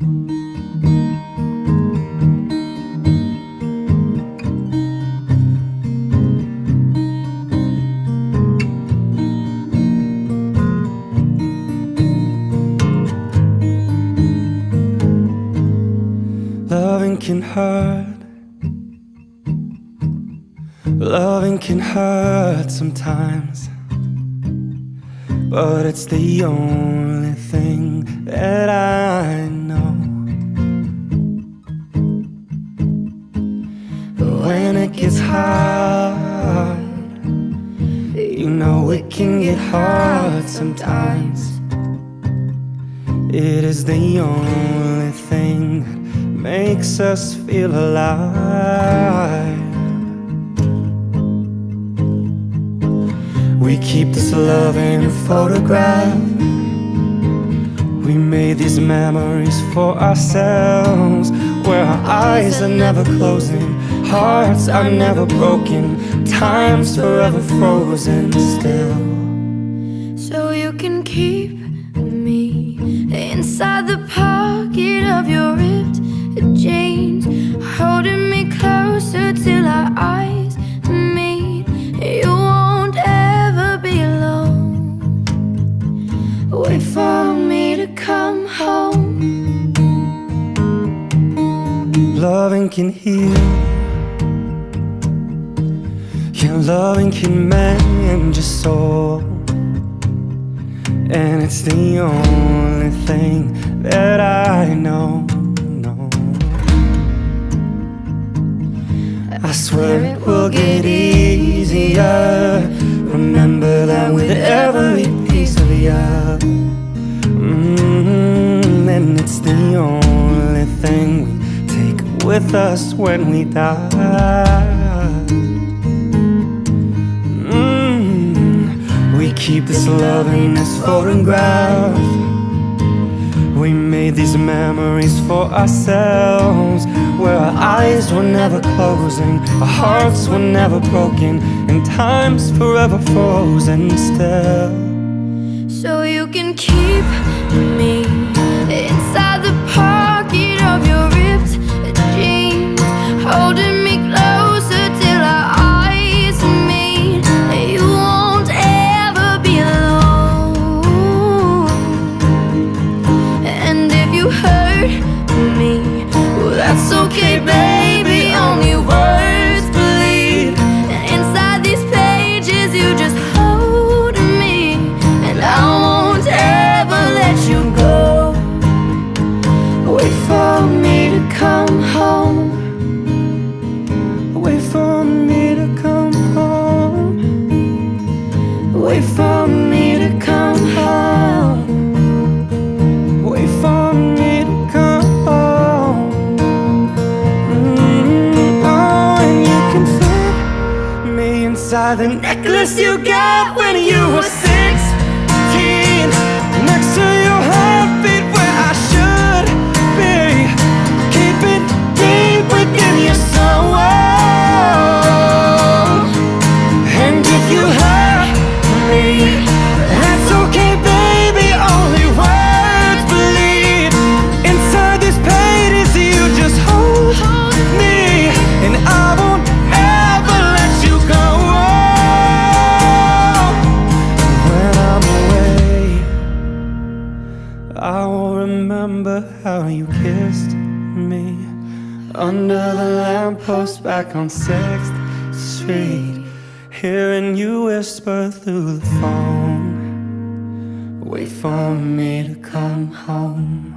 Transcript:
Loving can hurt. Loving can hurt sometimes, but it's the only thing that I know. But when it gets hard, you know it can get hard sometimes. It is the only thing that makes us feel alive. We keep this love in a photograph. We made these memories for ourselves, where our eyes are never closing, hearts are never broken, time's forever frozen still. So you can keep me inside the pocket of your ripped jeans, holding me closer till our eyes meet. You won't ever be alone. Wait for me to come home. Loving can heal. Yeah, loving can mend your soul, and it's the only thing that I know. I swear it will get easier. Remember that with every piece of you. And it's the only thing we take with us when we die. We keep this love in this photograph. We made these memories for ourselves, where our eyes were never closing, our hearts were never broken, and time's forever frozen still. So you can keep me inside the pocket of your ripped jeans, holding me closer till our eyes meet. You won't ever be alone. And if you hurt me, well, that's okay, baby, only words bleed. And inside these pages you just hold me, and I won't ever let you go. Wait for me to come home. Wait for me to come home. Wait for me to come home. Wait for me to come home. Oh, and you can fit me inside the necklace you got when you were 16, next to your heartbeat where I should be. Keep it deep within your soul. And if you hurt me, that's okay, baby, only words bleed. Inside these pages you just hold me, and I won't ever let you go. When I'm away, I will remember how you kissed me under the lamppost back on 6th Street, hearing you whisper through the phone. Wait for me to come home.